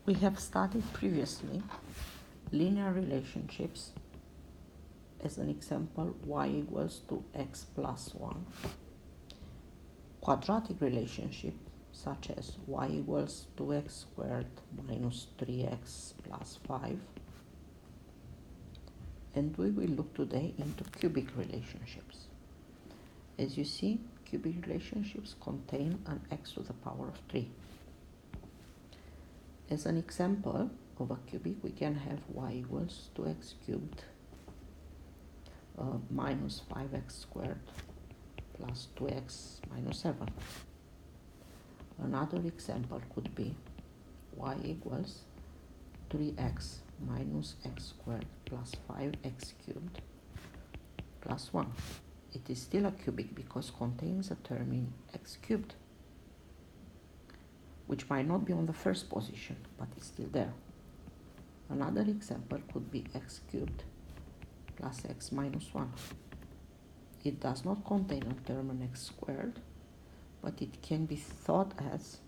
We have studied previously linear relationships, as an example, y equals to x plus 1. Quadratic relationship, such as y equals 2x squared minus 3x plus 5. And we will look today into cubic relationships. As you see, cubic relationships contain an x to the power of 3. As an example of a cubic, we can have y equals 2x cubed minus 5x squared plus 2x minus 7. Another example could be y equals 3x minus x squared plus 5x cubed plus 1. It is still a cubic because contains a term in x cubed, which might not be on the first position, but is still there. Another example could be x cubed plus x minus 1. It does not contain a term in x squared, but it can be thought as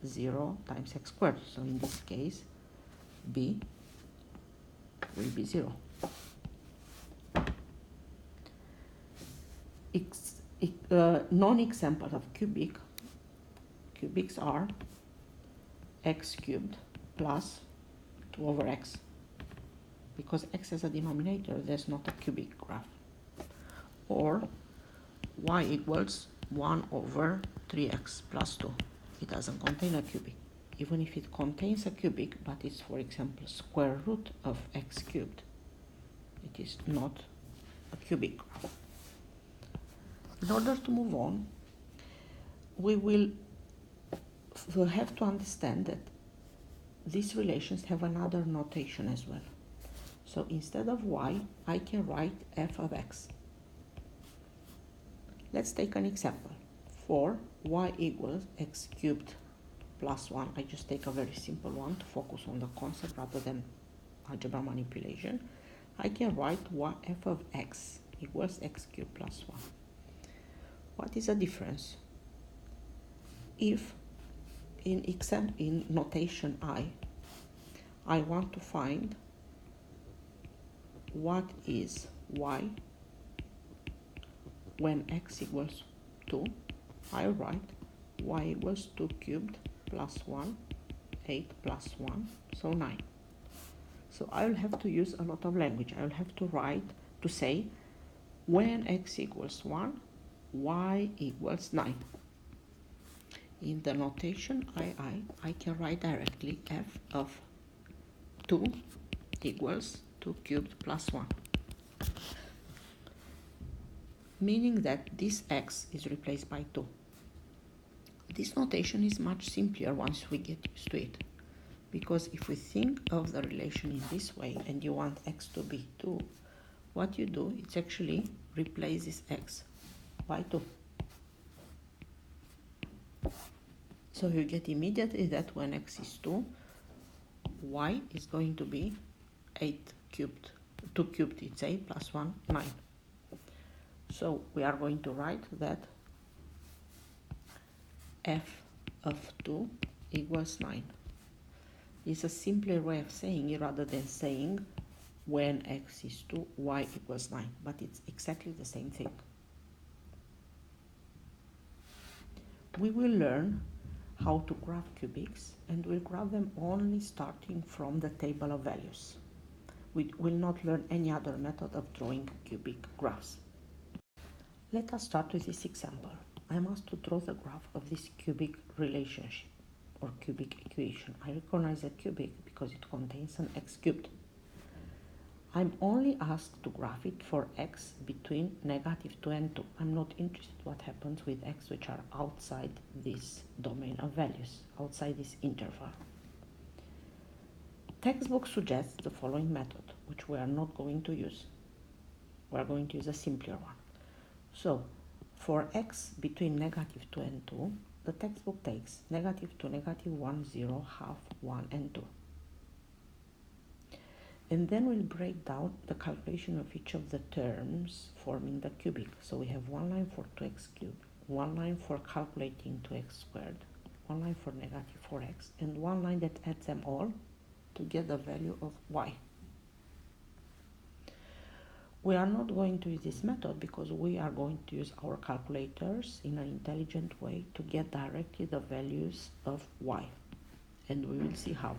0 times x squared. So in this case, b will be 0. Non-examples of cubics are x cubed plus 2 over x. Because x has a denominator, there's not a cubic graph. Or y equals 1 over 3x plus 2. It doesn't contain a cubic. Even if it contains a cubic, but it's, for example, square root of x cubed, it is not a cubic graph. In order to move on, we will have to understand that these relations have another notation as well. So instead of y, I can write f of x. Let's take an example. For y equals x cubed plus 1, I just take a very simple one to focus on the concept rather than algebra manipulation. I can write f of x equals x cubed plus 1. What is the difference? If in notation I want to find what is y when x equals 2, I write y equals 2 cubed plus 1, 8 plus 1, so 9. So I will have to use a lot of language. I will have to say when x equals 1, y equals 9. In the notation I can write directly f of 2 equals 2 cubed plus 1. Meaning that this x is replaced by 2. This notation is much simpler once we get used to it. Because if we think of the relation in this way and you want x to be 2, what you do is actually replace this x by 2. So you get immediately that when x is 2, y is going to be 8 cubed. 2 cubed it's 8 plus 1, 9. So we are going to write that f of 2 equals 9. It's a simpler way of saying it rather than saying when x is 2, y equals 9. But it's exactly the same thing. We will learn how to graph cubics, and we'll graph them only starting from the table of values. We will not learn any other method of drawing cubic graphs. Let us start with this example. I'm asked to draw the graph of this cubic relationship or cubic equation. I recognize a cubic because it contains an x cubed. I'm only asked to graph it for x between -2 and 2. I'm not interested what happens with x which are outside this domain of values, outside this interval. Textbook suggests the following method, which we are not going to use. We are going to use a simpler one. So, for x between -2 and 2, the textbook takes -2, -1, 0, half, 1, and 2. And then we'll break down the calculation of each of the terms forming the cubic. So we have one line for 2x cubed, one line for calculating 2x squared, one line for negative 4x, and one line that adds them all to get the value of y. We are not going to use this method because we are going to use our calculators in an intelligent way to get directly the values of y, and we will see how.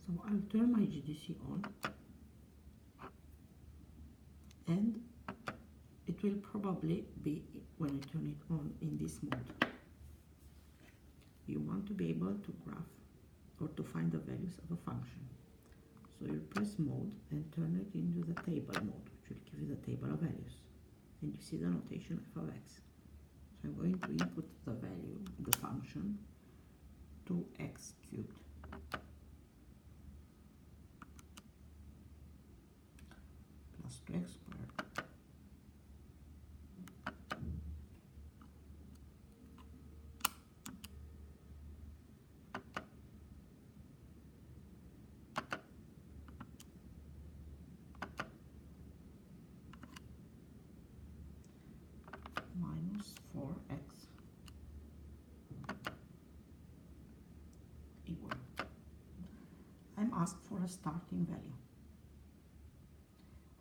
So I'll turn my IGCSE on, and it will probably be, when I turn it on, in this mode. You want to be able to graph or to find the values of a function. So you press mode and turn it into the table mode, which will give you the table of values. And you see the notation f of x. So I'm going to input the value, the function, 2x cubed plus 2x squared minus 4x equal. I'm asked for a starting value.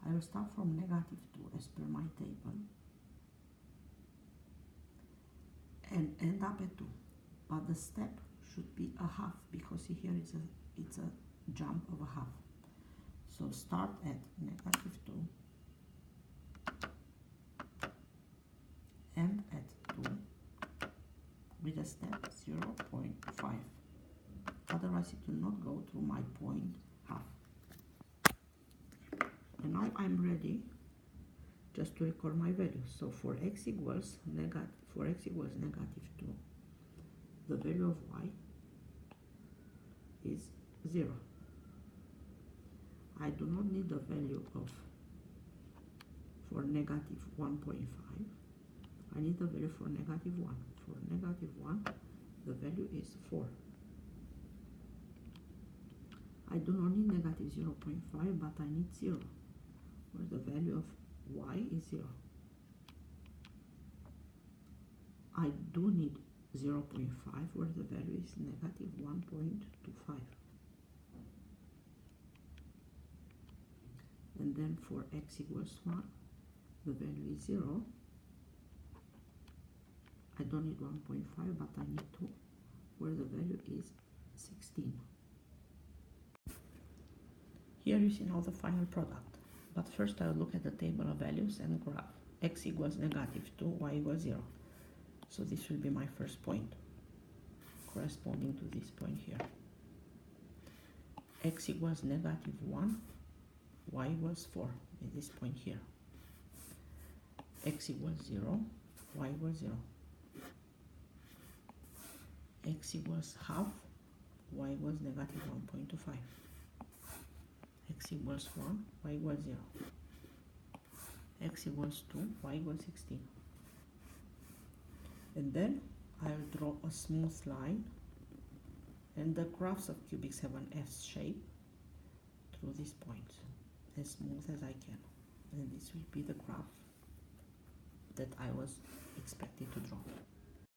I will start from negative 2 as per my table and end up at 2. But the step should be a half because here it's a jump of a half. So start at negative 2, end at 2 with a step 0.5. Otherwise it will not go through my point half. And now I'm ready just to record my values. So for x equals negative 2, the value of y is 0. I do not need the value of for negative 1.5. I need the value for negative 1. For negative 1, the value is 4. I do not need negative 0.5, but I need 0, where the value of y is 0. I do need 0.5, where the value is negative 1.25. And then for x equals 1, the value is 0. I don't need 1.5, but I need 2, where the value is 16. Here you see now the final product. But first I'll look at the table of values and graph. X equals negative 2, y equals 0. So this will be my first point, corresponding to this point here. X equals negative 1, y equals 4, at this point here. X equals 0, y equals 0. X equals half, y equals negative 1.25. X equals 1, y equals 0. X equals 2, y equals 16. And then I'll draw a smooth line, and the graphs of cubics have an S shape through these points, as smooth as I can. And this will be the graph that I was expected to draw.